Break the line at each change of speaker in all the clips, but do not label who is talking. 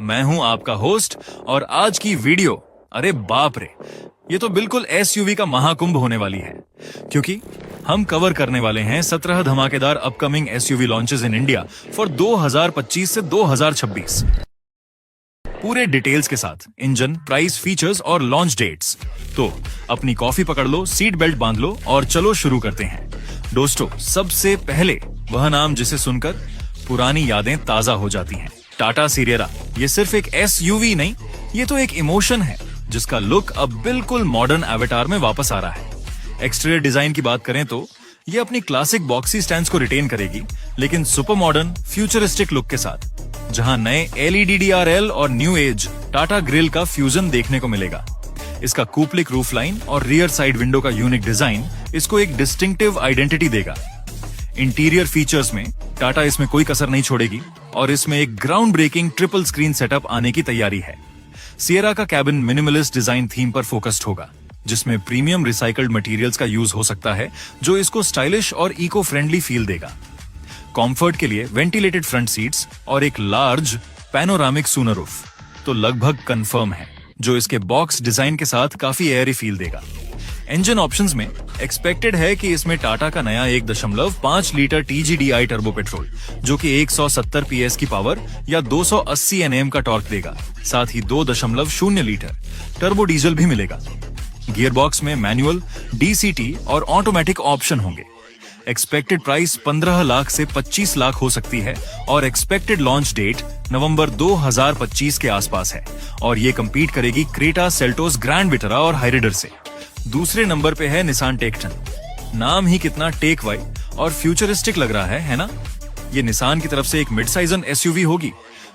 मैं हूं आपका होस्ट और आज की वीडियो, अरे बाप रे, ये तो बिल्कुल एसयूवी का महाकुंभ होने वाली है, क्योंकि हम कवर करने वाले हैं 17 धमाकेदार upcoming SUV launches in India for 2025 से 2026। पूरे डिटेल्स के साथ, इंजन, प्राइस, फीचर्स और लॉन्च डेट्स। तो अपनी कॉफी पकड़ लो, सीट बेल्ट बांध लो और चलो शुरू करते हैं। दोस्तों, सबसे पहले वह नाम जिसे सुनकर पुरानी यादें ताजा हो जाती हैं, टाटा सिरियरा। ये सिर्फ एक एसयूवी नहीं, ये तो एक इमोशन है जिसका लुक अब बिल्कुल मॉडर्न एवेटार में वापस आ रहा है। एक्सटीरियर डिजाइन की बात करें तो ये अपनी क्लासिक बॉक्सी स्टैंड्स को रिटेन करेगी, लेकिन सुपर मॉडर्न फ्यूचरिस्टिक लुक के साथ, जहां नए एलईडी डीआरएल और न्यू एज टाटा ग्रिल का फ्यूजन देखने को मिलेगा। इसका कूपलिक रूफ लाइन और रियर साइड विंडो का यूनिक डिजाइन इसको एक डिस्टिंक्टिव आइडेंटिटी देगा। इंटीरियर फीचर्स में टाटा इसमें कोई कसर नहीं छोड़ेगी और इसमें एक ground breaking triple screen setup आने की तैयारी है। सियरा का कैबिन मिनिमलिस्ट डिजाइन थीम पर फोकस्ड होगा, जिसमें प्रीमियम रिसाइकल्ड मटेरियल्स का यूज हो सकता है, जो इसको स्टाइलिश और इको फ्रेंडली फील देगा। कंफर्ट के लिए वेंटिलेटेड फ्रंट सीट्स और एक लार्ज पैनोरामिक सूनरूफ तो लगभग कंफर्म है, जो इसके बॉक्स डिजाइन के साथ काफी एयरी फील देगा। इंजन ऑप्शंस में एक्सपेक्टेड है कि इसमें टाटा का नया 1.5 लीटर TGDI टर्बो पेट्रोल, जो कि 170 PS की पावर या 280 Nm का टॉर्क देगा। साथ ही 2.0 लीटर टर्बो डीजल भी मिलेगा। गियरबॉक्स में मैनुअल, DCT और ऑटोमेटिक ऑप्शन होंगे। एक्सपेक्टेड प्राइस 15 लाख से 25 लाख हो सकती है और एक्सपेक्टेड लॉन्च डेट नवंबर 2025 के आसपास है, और ये कंपीट करेगी क्रेटा, सेल्टोस, ग्रैंड विटारा और हाइरिडर से। दूसरे नंबर पे है निसान टेक्टन। नाम ही कितना टेक वाई और फ्यूचरिस्टिक लग रहा है ना? ये निसान की तरफ से एक मिड साइजन एसयूवी होगी,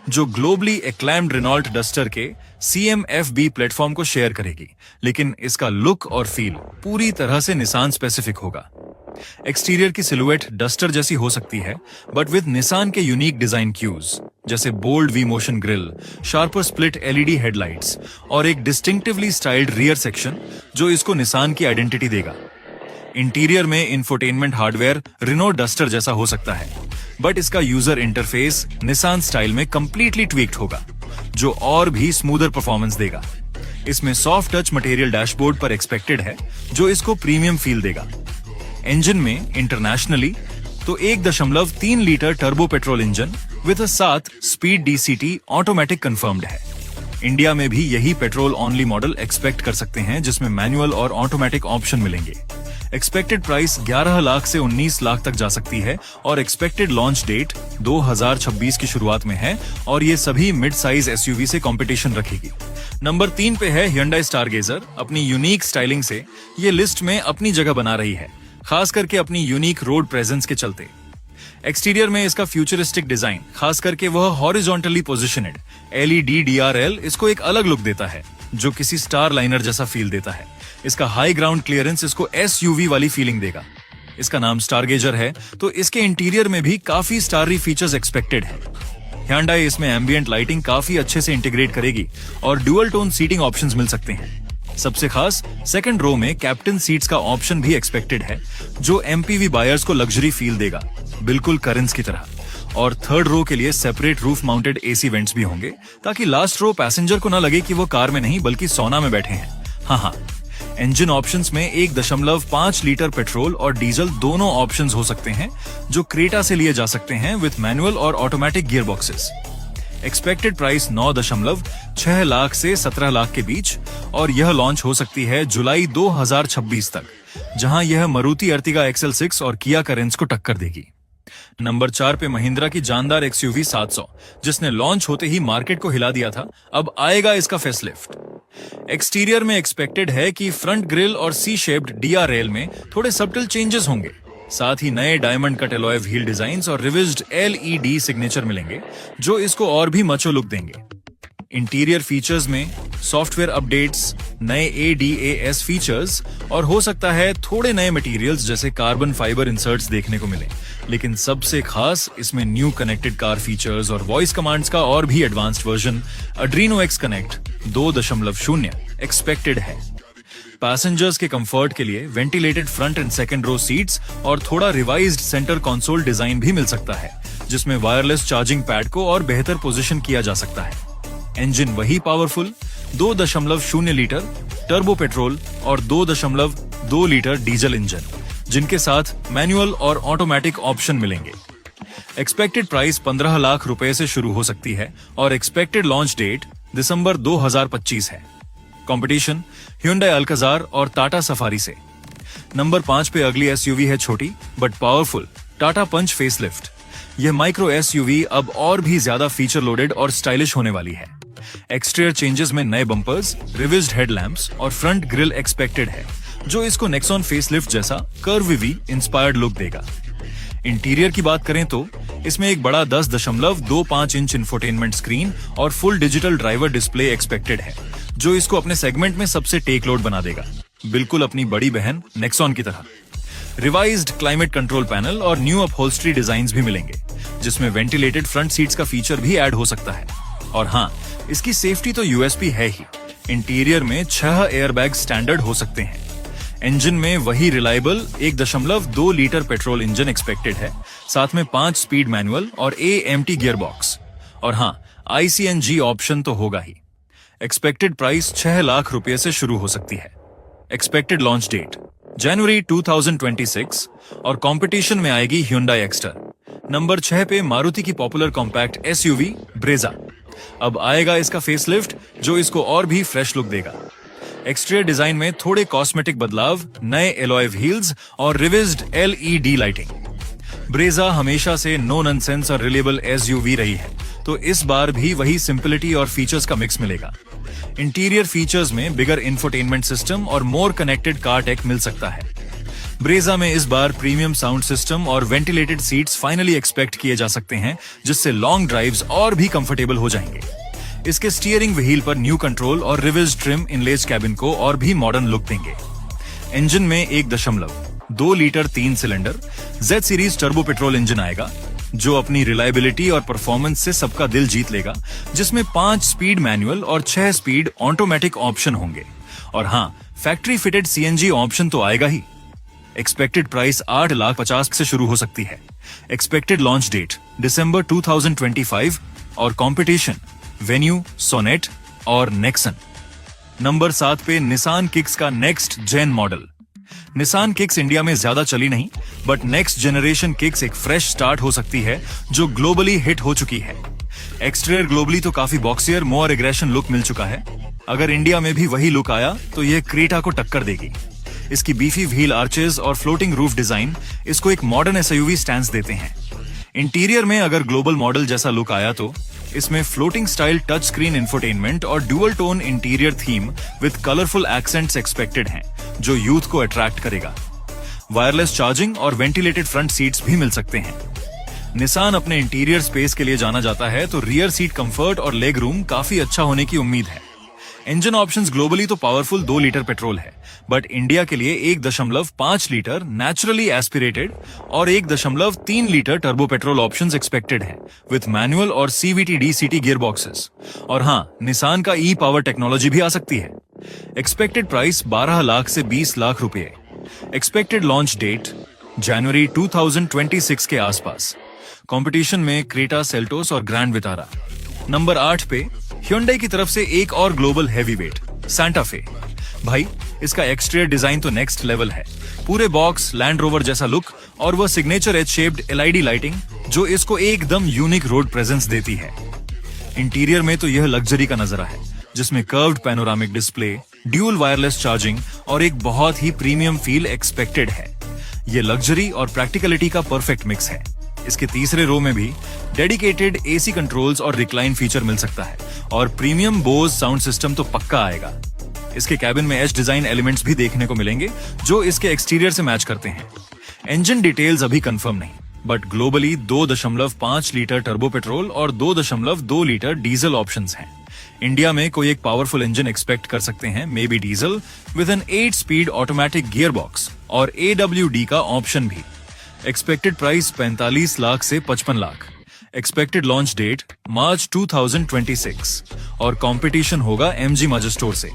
जो ग्लोबली एक्लैम्ड रेनॉल्ट डस्टर के CMF-B प्लेटफॉर्म को शेयर करेगी, लेकिन इसका लुक और फील पूरी तरह से निसान स्पेसिफिक होगा। एक्सटीरियर की सिलुएट डस्टर जैसी हो सकती है, बट विद निसान के यूनिक डिजाइन क्यूज, जैसे bold V motion grille, sharper split LED headlights और एक डिस्टिंक्टिवली स्टाइल्ड रियर सेक्शन, जो इसको निसान की आइडेंटिटी देगा। इंटीरियर में इंफोटेनमेंट हार्डवेयर रिनो डस्टर जैसा हो सकता है, बट इसका यूजर इंटरफेस निसान स्टाइल में कंप्लीटली ट्वीक्ड होगा, जो और भी स्मूदर परफॉर्मेंस देगा। इसमें सॉफ्ट टच मटेरियल डैशबोर्ड पर एक्सपेक्टेड है, जो इसको प्रीमियम फील देगा। इंजन में इंटरनेशनली तो 1.3 litre turbo petrol engine with 7 speed DCT automatic confirmed है। इंडिया में भी यही पेट्रोल ओनली मॉडल एक्सपेक्ट कर सकते हैं, जिसमें मैनुअल और ऑटोमेटिक ऑप्शन मिलेंगे। एक्सपेक्टेड प्राइस 11 लाख से 19 लाख तक जा सकती है और एक्सपेक्टेड लॉन्च डेट 2026 की शुरुआत में है, और ये सभी मिड साइज एसयूवी से कंपटीशन रखेगी। नंबर 3 पे है Hyundai Stargazer। अपनी यूनिक स्टाइलिंग से ये लिस्ट में अपनी जगह बना रही है, खास करके अपनी यूनिक रोड प्रेजेंस के चलते। एक्सटीरियर में इसका फ्यूचरिस्टिक डिजाइन, खास करके वह हॉरिजॉन्टली पोजिशनेड LED DRL इसको एक अलग लुक देता है, जो किसी स्टार लाइनर जैसा फील देता है। इसका हाई ग्राउंड क्लियरेंस इसको SUV वाली फीलिंग देगा। इसका नाम स्टारगेजर है, तो इसके इंटीरियर में भी काफी स्टारी फीचर्स एक्सपेक्टेड है। Hyundai इसमें एम्बिएंट लाइटिंग काफी अच्छे से इंटीग्रेट करेगी और डुअल टोन सीटिंग ऑप्शंस मिल सकते हैं। सबसे खास, सेकंड रो में कैप्टन सीट्स का ऑप्शन भी एक्सपेक्टेड है, जो MPV बायर्स को लग्जरी फील देगा, बिल्कुल करेंस की तरह। और थर्ड रो के लिए separate roof mounted AC vents भी होंगे, ताकि लास्ट रो पैसेंजर को न लगे कि वो कार में नहीं बल्कि सोना में बैठे हैं। हाँ, इंजन ऑप्शंस में 1.5 लीटर पेट्रोल और डीजल दोनों ऑप्शंस हो सकते हैं, जो क्रेटा से लिए जा सकते हैं विद मैनुअल और automatic gear boxes. Expected price 9.6 lakh से 17 लाख के बीच, और यह लॉन्च हो सकती है जुलाई 2026 तक, जहां यह मारुति अर्टिगा XL6 और किया करेंस को टक्कर देगी। नंबर 4 पे महिंद्रा की जानदार XUV 700, जिसने लॉन्च होते ही मार्केट को हिला दिया था, अब आएगा इसका फेसलिफ्ट। एक्सटीरियर में एक्सपेक्टेड है कि फ्रंट ग्रिल और C शेप्ड DRL में थोड़े सब्टल चेंजेस होंगे। साथ ही नए diamond cut alloy wheel designs और रिविज्ड LED सिग्नेचर मिलेंगे, जो इसको और भी मचो लुक देंगे। इंटीरियर फीचर्स में सॉफ्टवेयर अपडेट्स, नए ADAS फीचर्स और हो सकता है थोड़े नए मटेरियल्स जैसे कार्बन फाइबर इंसर्ट्स देखने को मिले, लेकिन सबसे खास इसमें न्यू कनेक्टेड कार फीचर्स और वॉइस कमांड्स का और भी advanced version Adreno X Connect 2.0 expected है। पैसेंजर्स के कंफर्ट के लिए ventilated front and second row seats और थोड़ा रिवाइज्ड सेंटर कंसोल डिजाइन भी मिल सकता है, जिसमें वायरलेस चार्जिंग पैड को और बेहतर पोजीशन किया जा सकता है। इंजन वही पावरफुल 2.0 लीटर टर्बो पेट्रोल और 2.2 लीटर डीजल इंजन, जिनके साथ मैनुअल और ऑटोमेटिक ऑप्शन मिलेंगे। एक्सपेक्टेड प्राइस 15 लाख रुपए से शुरू हो सकती है और एक्सपेक्टेड लॉन्च डेट दिसंबर 2025 है। कंपटीशन Hyundai Alcazar और टाटा सफारी से। नंबर 5 पे अगली एसयूवी है छोटी but powerful Tata Punch facelift. यह माइक्रो एसयूवी अब और भी ज्यादा फीचर लोडेड और स्टाइलिश होने वाली है। एक्सटीरियर चेंजेस में नए बम्पर्स, रिविज्ड हेडलैम्प्स और फ्रंट ग्रिल एक्सपेक्टेड है, जो इसको नेक्सॉन फेसलिफ्ट जैसा कर्वी इंस्पायर्ड लुक देगा। इंटीरियर की बात करें तो इसमें एक बड़ा 10.25 इंच इंफोटेनमेंट स्क्रीन और full digital driver display expected है, जो इसको अपने सेगमेंट में सबसे टेक लोड बना देगा, बिल्कुल अपनी बड़ी बहन नेक्सॉन की तरह। रिवाइज्ड क्लाइमेट कंट्रोल पैनल और न्यू अपहोल्स्ट्री डिजाइन्स भी मिलेंगे, जिसमें वेंटिलेटेड फ्रंट सीट्स का फीचर भी ऐड हो सकता है। और हाँ, इसकी सेफ्टी तो यूएसपी है ही। इंटीरियर में 6 एयरबैग स्टैंडर्ड हो सकते हैं। इंजन में वही reliable 1.2 litre petrol engine expected है, साथ में 5 स्पीड मैनुअल और AMT गियर बॉक्स। और हाँ, ICNG ऑप्शन तो होगा ही। एक्सपेक्टेड प्राइस 6 लाख रुपए से शुरू हो सकती है। एक्सपेक्टेड लॉन्च डेट जनवरी 2026 और कंपटीशन में आएगी Hyundai एक्स्टर। नंबर 6 पे मारुति की पॉपुलर कॉम्पैक्ट एसयूवी ब्रेजा। अब आएगा इसका फेसलिफ्ट, जो इसको और भी फ्रेश लुक देगा। एक्सटीरियर डिजाइन में थोड़े कॉस्मेटिक बदलाव, नए एलॉय व्हील्स और रिविज्ड LED लाइटिंग। ब्रेजा हमेशा से नो नॉनसेंस और रिलेबल एसयूवी रही है, तो इस बार भी वही सिंपलिटी और फीचर्स का मिक्स मिलेगा। इंटीरियर फीचर्स में बिगर इंफोटेनमेंट सिस्टम और मोर कनेक्टेड कार टेक मिल सकता है। ब्रेजा में इस बार प्रीमियम साउंड सिस्टम और वेंटिलेटेड सीट्स फाइनली एक्सपेक्ट किए जा सकते हैं, जिससे लॉन्ग ड्राइव्स और भी कंफर्टेबल हो जाएंगे। इसके स्टीयरिंग व्हील पर न्यू कंट्रोल और रिविज्ड ट्रिम इनलेज कैबिन को और भी मॉडर्न लुक देंगे। इंजन में 1.2 litre 3 cylinder Z series turbo petrol engine आएगा, जो अपनी रिलायबिलिटी और परफॉर्मेंस से सबका दिल जीत लेगा, जिसमें 5 स्पीड मैनुअल और 6 स्पीड ऑटोमेटिक ऑप्शन होंगे। और हाँ, फैक्ट्री फिटेड CNG ऑप्शन तो आएगा ही। एक्सपेक्टेड प्राइस 8,50,000 से शुरू हो सकती है। एक्सपेक्टेड लॉन्च डेट दिसंबर 2025 और कंपटीशन वेन्यू, सोनेट और नेक्सन। नंबर 7 पे निसान किक्स का next gen model. Nissan Kicks India में ज्यादा चली नहीं, बट नेक्स्ट जनरेशन किक्स एक फ्रेश स्टार्ट हो सकती है, जो ग्लोबली हिट हो चुकी है। एक्सटीरियर ग्लोबली तो काफी बॉक्सियर, मोर एग्रेशन लुक मिल चुका है। अगर इंडिया में भी वही लुक आया तो यह क्रेटा को टक्कर देगी। इसकी बीफी व्हील आर्चेस और फ्लोटिंग रूफ डिजाइन इसको एक मॉडर्न एसयूवी स्टैंस देते हैं। इंटीरियर में अगर ग्लोबल मॉडल जैसा लुक आया तो इसमें floating style touch screen infotainment और dual tone interior theme with colourful accents expected हैं, जो यूथ को अट्रैक्ट करेगा। वायरलेस चार्जिंग और वेंटिलेटेड फ्रंट सीट्स भी मिल सकते हैं। निसान अपने इंटीरियर स्पेस के लिए जाना जाता है, तो रियर सीट कंफर्ट और लेग रूम काफी अच्छा होने की उम्मीद है। इंजन ऑप्शंस ग्लोबली तो पावरफुल 2 लीटर पेट्रोल है, बट इंडिया के लिए 1.5 लीटर नेचुरली एस्पिरेटेड और 1.3 litre turbo petrol options expected हैं, विद मैनुअल और CVT DCT गियर बॉक्सेस। और हाँ, निसान का ई पावर टेक्नोलॉजी भी आ सकती है। एक्सपेक्टेड प्राइस 12 लाख से 20 लाख रुपए। एक्सपेक्टेड लॉन्च डेट जनवरी 2026 के आसपास। कंपटीशन में क्रेटा, सेल्टोस और ग्रैंड विटारा। नंबर 8 पे Hyundai की तरफ से एक और ग्लोबल हैवीवेट सांता फे। भाई, इसका एक्सटीरियर डिजाइन तो नेक्स्ट लेवल है। पूरे बॉक्स लैंड रोवर जैसा लुक और वह signature edge shaped LED lighting, जो इसको एकदम यूनिक रोड प्रेजेंस देती है। इंटीरियर में तो यह लग्जरी का नजारा है, जिसमें curved panoramic display, dual wireless charging और एक बहुत ही प्रीमियम फील एक्सपेक्टेड है। यह लग्जरी और प्रैक्टिकलिटी का परफेक्ट मिक्स है। इसके तीसरे रो में भी डेडिकेटेड AC कंट्रोल्स और रिक्लाइन फीचर मिल सकता है, और प्रीमियम बोज साउंड सिस्टम तो पक्का आएगा। इसके कैबिन में एज डिजाइन एलिमेंट्स भी देखने को मिलेंगे, जो इसके एक्सटीरियर से मैच करते हैं। इंजन डिटेल्स अभी कंफर्म नहीं, but globally 2.5 litre turbo petrol और 2.2 लीटर डीजल ऑप्शंस हैं। इंडिया में कोई एक पावरफुल इंजन एक्सपेक्ट कर सकते हैं, maybe diesel with an 8 speed automatic gear box और AWD का ऑप्शन भी। एक्सपेक्टेड प्राइस 45 लाख से 55 लाख। एक्सपेक्टेड लॉन्च डेट मार्च 2026 और कंपटीशन होगा MG मजेस्टोर से।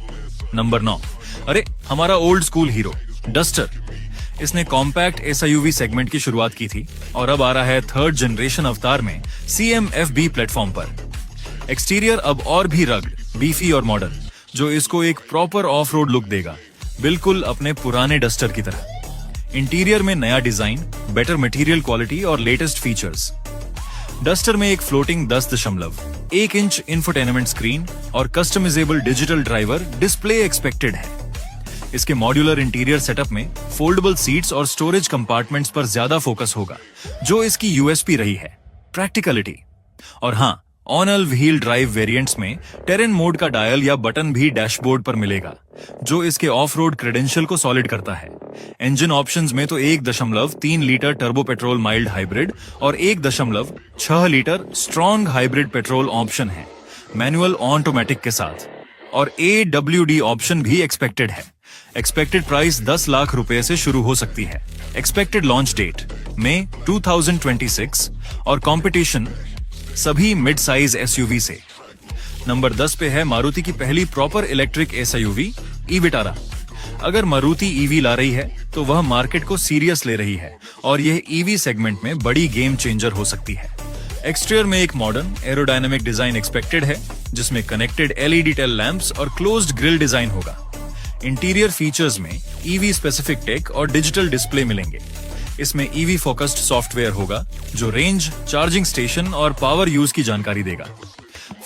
नंबर 9, अरे हमारा ओल्ड स्कूल हीरो डस्टर। इसने कॉम्पैक्ट SUV सेगमेंट की शुरुआत की थी और अब आ रहा है 3rd जनरेशन अवतार में CMFB प्लेटफॉर्म पर। एक्सटीरियर अब और भी रग्ड, बीफी और मॉडर्न, जो इसको एक प्रॉपर ऑफ रोड लुक देगा, बिल्कुल अपने पुराने डस्टर की तरह। इंटीरियर में नया डिजाइन, बेटर मटेरियल क्वालिटी और लेटेस्ट फीचर्स। डस्टर में एक फ्लोटिंग 10.1 इंच इंफोटेनमेंट स्क्रीन और customisable digital driver display expected है। इसके मॉड्यूलर इंटीरियर सेटअप में फोल्डेबल सीट्स और स्टोरेज कंपार्टमेंट्स पर ज्यादा फोकस होगा, जो इसकी यूएसपी रही है, प्रैक्टिकलिटी। और हाँ, ऑन व्हील ड्राइव वेरिएंट्स में टेरेन मोड का डायल या बटन भी डैशबोर्ड पर मिलेगा, जो इसके ऑफ रोड क्रेडेंशियल को सॉलिड करता है। इंजन ऑप्शंस में तो 1.3 litre turbo petrol mild hybrid और 1.6 litre strong hybrid petrol option है, मैनुअल ऑटोमेटिक के साथ। और AWD ऑप्शन भी एक्सपेक्टेड है। एक्सपेक्टेड प्राइस 10 लाख रुपए से शुरू हो सकती है। एक्सपेक्टेड लॉन्च डेट मई 2026 और कंपटीशन सभी मिड साइज एसयूवी से। नंबर 10 पे है मारुति की पहली proper electric SUV e Vitara. अगर मारुति ईवी ला रही है तो वह मार्केट को सीरियस ले रही है और यह ईवी सेगमेंट में बड़ी गेम चेंजर हो सकती है। एक्सटीरियर में एक मॉडर्न एरोडायनामिक डिजाइन एक्सपेक्टेड है, जिसमें कनेक्टेड LED टेल लैंप्स और क्लोज्ड ग्रिल डिजाइन होगा। इंटीरियर फीचर्स में ईवी स्पेसिफिक टेक और डिजिटल डिस्प्ले मिलेंगे। इसमें ईवी फोकस्ड सॉफ्टवेयर होगा, जो रेंज, चार्जिंग स्टेशन और पावर यूज की जानकारी देगा।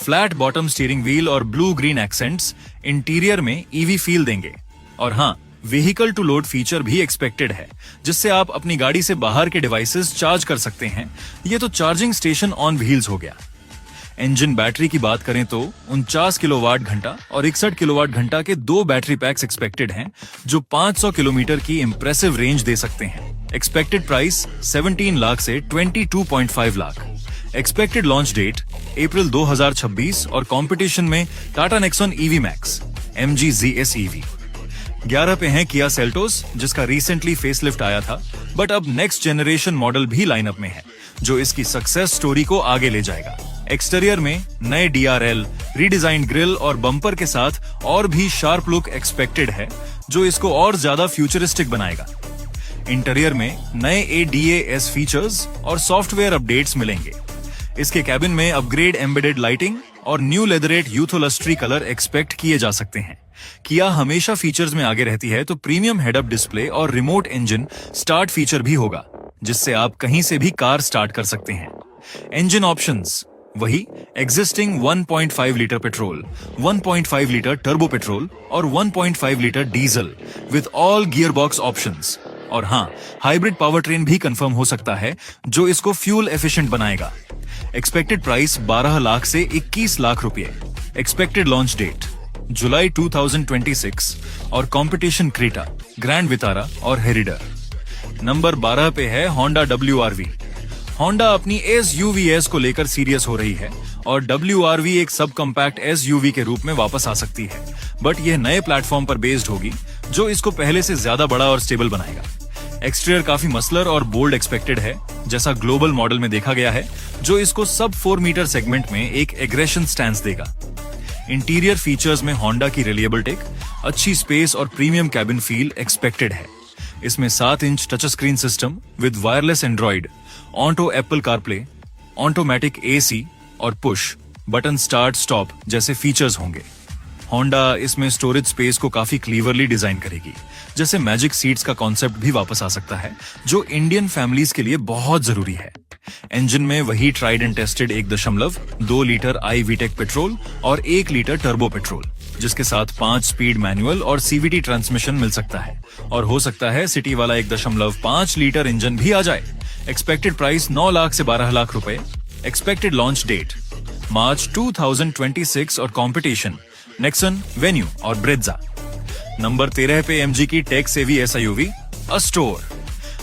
फ्लैट बॉटम स्टीयरिंग व्हील और ब्लू ग्रीन एक्सेंट्स इंटीरियर में ईवी फील देंगे। और हाँ, व्हीकल टू लोड फीचर भी एक्सपेक्टेड है, जिससे आप अपनी गाड़ी से बाहर के डिवाइसेस चार्ज कर सकते हैं। ये तो चार्जिंग स्टेशन ऑन व्हील्स हो गया। इंजन बैटरी की बात करें तो 49 किलोवाट घंटा और 61 किलोवाट घंटा के 2 बैटरी पैक्स एक्सपेक्टेड हैं, जो 500 किलोमीटर की इंप्रेसिव रेंज दे सकते हैं। एक्सपेक्टेड प्राइस 17 लाख से 22.5 लाख। एक्सपेक्टेड लॉन्च डेट अप्रैल 2026 और कंपटीशन में Tata Nexon EV Max, MG ZS EV। 11 पे है किया सेल्टोस, जिसका रिसेंटली फेसलिफ्ट आया था, बट अब नेक्स्ट जनरेशन मॉडल भी लाइनअप में है, जो इसकी सक्सेस स्टोरी को आगे ले जाएगा। एक्सटीरियर में नए DRL, रीडिजाइन ग्रिल और बम्पर के साथ और भी शार्प लुक एक्सपेक्टेड है, जो इसको और ज्यादा फ्यूचरिस्टिक बनाएगा। इंटीरियर में नए ADAS फीचर्स और सॉफ्टवेयर अपडेट्स मिलेंगे। इसके कैबिन में अपग्रेड एम्बेडेड लाइटिंग और न्यू लेदरेट यूथोलस्ट्री कलर एक्सपेक्ट किए जा सकते हैं। किया हमेशा फीचर्स में आगे रहती है, तो प्रीमियम हेड अप डिस्प्ले और रिमोट इंजन स्टार्ट फीचर भी होगा, जिससे आप कहीं से भी कार स्टार्ट कर सकते हैं। इंजन ऑप्शंस वही existing 1.5 litre petrol, 1.5 litre turbo petrol और 1.5 litre diesel with all gear box options. और हाँ, हाइब्रिड पावर ट्रेन भी कंफर्म हो सकता है, जो इसको फ्यूल एफिशिएंट बनाएगा। एक्सपेक्टेड प्राइस 12 लाख से 21 लाख रुपए। एक्सपेक्टेड लॉन्च डेट जुलाई 2026 और कंपटीशन क्रेटा, ग्रैंड विटारा और हेरिडर। नंबर 12 पे है होंडा WRV। होंडा अपनी SUVs को लेकर सीरियस हो रही है और WRV एक सब कॉम्पैक्ट SUV के रूप में वापस आ सकती है, बट यह नए प्लेटफॉर्म पर बेस्ड होगी, जो इसको पहले से ज्यादा बड़ा और स्टेबल बनाएगा। एक्सटीरियर काफी मसलर और बोल्ड एक्सपेक्टेड है, जैसा ग्लोबल मॉडल में देखा गया है, जो इसको सब 4 मीटर सेगमेंट में एक एग्रेशन स्टैंस देगा। इंटीरियर फीचर्स में होंडा की रिलायबल टेक, अच्छी स्पेस और प्रीमियम कैबिन फील एक्सपेक्टेड है। इसमें 7 inch touch screen system with wireless Android, auto Apple CarPlay, automatic AC और पुश बटन स्टार्ट स्टॉप जैसे फीचर्स होंगे। होंडा इसमें स्टोरेज स्पेस को काफी क्लीवरली डिजाइन करेगी, जैसे मैजिक सीट्स का कॉन्सेप्ट भी वापस आ सकता है, जो इंडियन फैमिलीज के लिए बहुत जरूरी है। इंजन में वही tried and tested 1.2 litre iVTEC petrol और 1 लीटर टर्बो पेट्रोल, जिसके साथ 5 स्पीड मैनुअल और CVT ट्रांसमिशन मिल सकता है। और हो सकता है सिटी वाला 1.5 लीटर इंजन भी आ जाए। एक्सपेक्टेड प्राइस 9 लाख से 12 लाख रुपए। एक्सपेक्टेड लॉन्च डेट मार्च 2026 और कंपटीशन नेक्सन, वेन्यू और ब्रेजा। नंबर 13 पे MG की टेक सेवी SUV अस्टोर।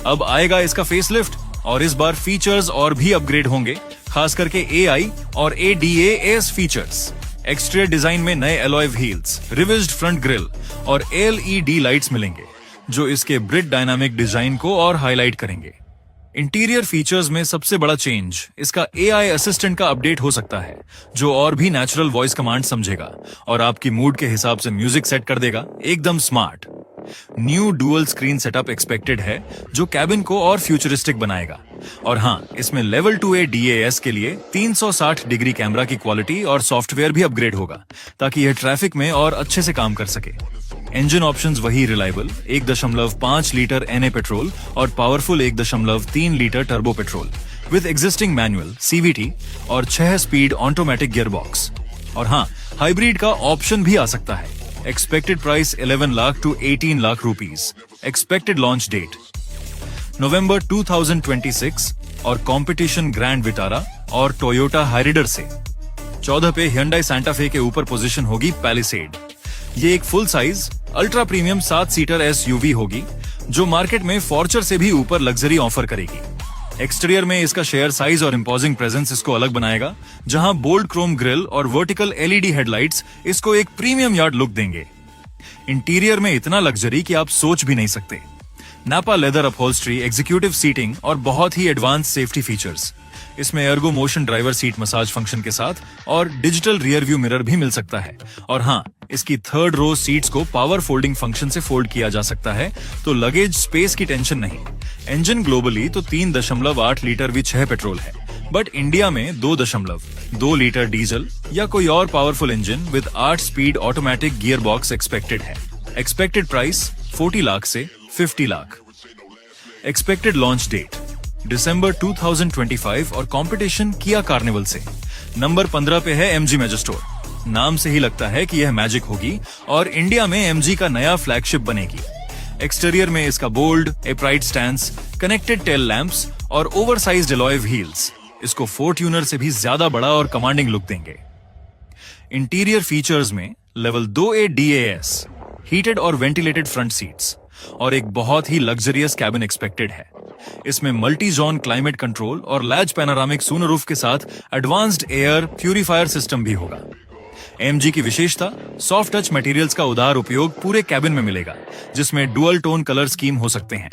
अब आएगा इसका फेसलिफ्ट और इस बार फीचर्स और भी अपग्रेड होंगे, खास करके AI और ADAS फीचर्स। एक्सटीरियर डिजाइन में नए एलॉय व्हील्स, रिविज्ड फ्रंट ग्रिल और LED लाइट्स मिलेंगे, जो इसके ब्रिट डायनामिक डिजाइन को और हाईलाइट करेंगे। इंटीरियर फीचर्स में सबसे बड़ा चेंज इसका AI असिस्टेंट का अपडेट हो सकता है, जो और भी नेचुरल वॉइस कमांड समझेगा और आपकी मूड के हिसाब से म्यूजिक सेट कर देगा, एकदम smart. New dual screen setup expected है जो कैबिन को और फ्यूचरिस्टिक बनाएगा। और हाँ, इसमें लेवल 2A DAS के लिए 360 डिग्री कैमरा की क्वालिटी और सॉफ्टवेयर भी अपग्रेड होगा ताकि यह ट्रैफिक में और अच्छे से काम कर सके। इंजन ऑप्शंस वही रिलायबल 1.5 लीटर NA पेट्रोल और powerful 1.3 litre turbo petrol with existing manual CVT और 6 स्पीड ऑटोमेटिक गियरबॉक्स। और हाँ, हाइब्रिड का ऑप्शन भी आ सकता है। Expected price 11 lakh to 18 lakh rupees. Expected launch date नवंबर 2026 और कंपटीशन ग्रैंड विटारा और टोयोटा हाइरिडर से। 14 पे Hyundai Santa Fe के ऊपर पोजीशन होगी पैलिसेड। ये एक full size ultra premium 7 seater SUV होगी जो मार्केट में फॉर्चर से भी ऊपर लग्जरी ऑफर करेगी। एक्सटीरियर में इसका शेयर साइज और इंपोजिंग प्रेजेंस इसको अलग बनाएगा, जहां बोल्ड क्रोम ग्रिल और वर्टिकल LED हेडलाइट्स इसको एक प्रीमियम यार्ड लुक देंगे। इंटीरियर में इतना लग्जरी कि आप सोच भी नहीं सकते। नापा लेदर अपहोल्स्ट्री, एग्जीक्यूटिव सीटिंग और बहुत ही एडवांस सेफ्टी फीचर्स। इसमें Ergo motion driver seat massage function के साथ और डिजिटल रियर व्यू मिरर भी मिल सकता है। और हाँ, इसकी थर्ड रो सीट्स को पावर फोल्डिंग फंक्शन से फोल्ड किया जा सकता है, तो लगेज स्पेस की टेंशन नहीं। इंजन ग्लोबली तो 3.8 लीटर V6 पेट्रोल है, बट इंडिया में 2.2 लीटर डीजल या कोई और powerful engine with 8 speed automatic gear box expected है। एक्सपेक्टेड प्राइस 40 लाख से 50 लाख। एक्सपेक्टेड लॉन्च डेट दिसंबर 2025 और कंपटीशन किया कार्निवल से। नंबर 15 पे है MG मैजिस्टोर। नाम से ही लगता है कि यह मैजिक होगी और इंडिया में MG का नया फ्लैगशिप बनेगी। एक्सटीरियर में इसका bold upright stance, connected tail lamps और ओवरसाइज्ड अलॉय व्हील्स इसको फोर्ट्यूनर से भी ज्यादा बड़ा और कमांडिंग लुक देंगे। इंटीरियर फीचर्स में लेवल 2A DAS, हीटेड और वेंटिलेटेड फ्रंट सीट्स और एक बहुत ही लग्जरियस कैबिन एक्सपेक्टेड है। इसमें मल्टी जोन क्लाइमेट कंट्रोल और लैच पैनोरामिक सूनरूफ के साथ एडवांस्ड एयर प्यूरिफायर सिस्टम भी होगा। MG की विशेषता सॉफ्ट टच मटेरियल्स का उदार उपयोग पूरे कैबिन में मिलेगा, जिसमें डुअल टोन कलर स्कीम हो सकते हैं।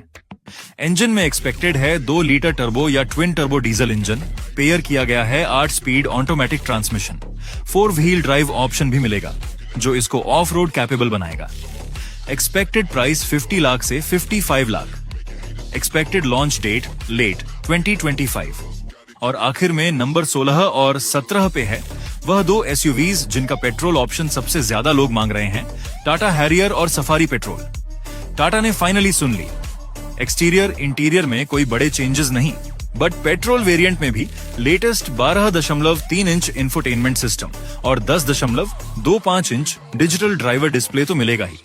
इंजन में एक्सपेक्टेड है 2 लीटर टर्बो या twin turbo diesel engine. Pair किया गया है 8 speed automatic transmission. 4 wheel drive option भी मिलेगा जो इसको ऑफ रोड कैपेबल बनाएगा। एक्सपेक्टेड प्राइस 50 लाख से 55 lakh. Expected launch date late 2025। और आखिर में नंबर 16 और 17 पे है वह 2 SUVs जिनका पेट्रोल ऑप्शन सबसे ज्यादा लोग मांग रहे हैं, टाटा हैरियर और सफारी पेट्रोल। टाटा ने फाइनली सुन ली। एक्सटीरियर इंटीरियर में कोई बड़े चेंजेस नहीं, बट पेट्रोल वेरिएंट में भी लेटेस्ट 12.3 इंच इंफोटेनमेंट सिस्टम और 10.25 इंच डिजिटल ड्राइवर डिस्प्ले तो मिलेगा ही।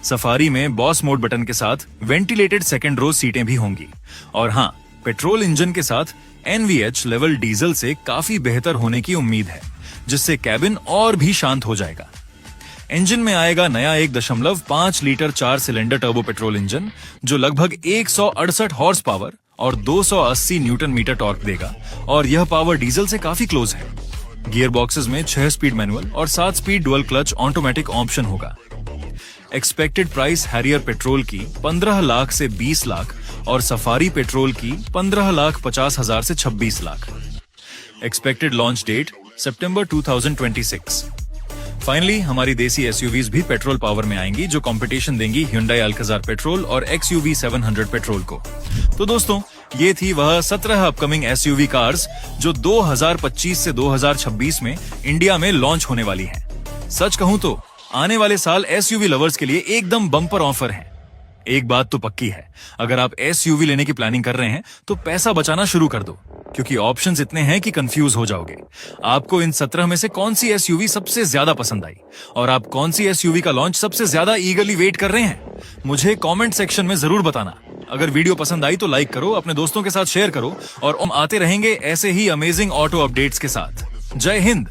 सफारी में बॉस मोड बटन के साथ वेंटिलेटेड सेकंड रो सीटें भी होंगी। और हाँ, पेट्रोल इंजन के साथ NVH लेवल डीजल से काफी बेहतर होने की उम्मीद है, जिससे कैबिन और भी शांत हो जाएगा। इंजन में आएगा नया 1.5 litre 4 cylinder turbo petrol engine जो लगभग 168 हॉर्स पावर और 280 न्यूटन मीटर टॉर्क देगा, और यह पावर डीजल से काफी क्लोज है। गियर बॉक्सेस में 6 स्पीड मैनुअल और 7 speed dual clutch automatic option होगा। एक्सपेक्टेड प्राइस हैरियर पेट्रोल की 15 लाख से 20 लाख और सफारी पेट्रोल की 15,50,000 से 26 लाख। एक्सपेक्टेड लॉन्च डेट सितंबर 2026। फाइनली हमारी देसी SUVs भी पेट्रोल पावर में आएंगी जो कंपटीशन देंगी Hyundai Alcazar पेट्रोल और XUV 700 पेट्रोल को। तो दोस्तों, ये थी वह 17 अपकमिंग SUV कार्स जो 2025 से 2026 में इंडिया में लॉन्च होने वाली हैं। सच कहूं तो आने वाले साल SUV लवर्स के लिए एकदम बम्पर ऑफर है। एक बात तो पक्की है, अगर आप SUV लेने की प्लानिंग कर रहे हैं तो पैसा बचाना शुरू कर दो, क्योंकि ऑप्शंस इतने हैं कि कंफ्यूज हो जाओगे। आपको इन 17 में से कौन सी SUV सबसे ज्यादा पसंद आई और आप कौन सी SUV का लॉन्च सबसे ज्यादा ईगरली वेट कर रहे हैं, मुझे कमेंट सेक्शन में जरूर बताना। अगर वीडियो पसंद आई तो लाइक करो, अपने दोस्तों के साथ शेयर करो, और हम आते रहेंगे ऐसे ही अमेजिंग ऑटो अपडेट्स के साथ। जय हिंद।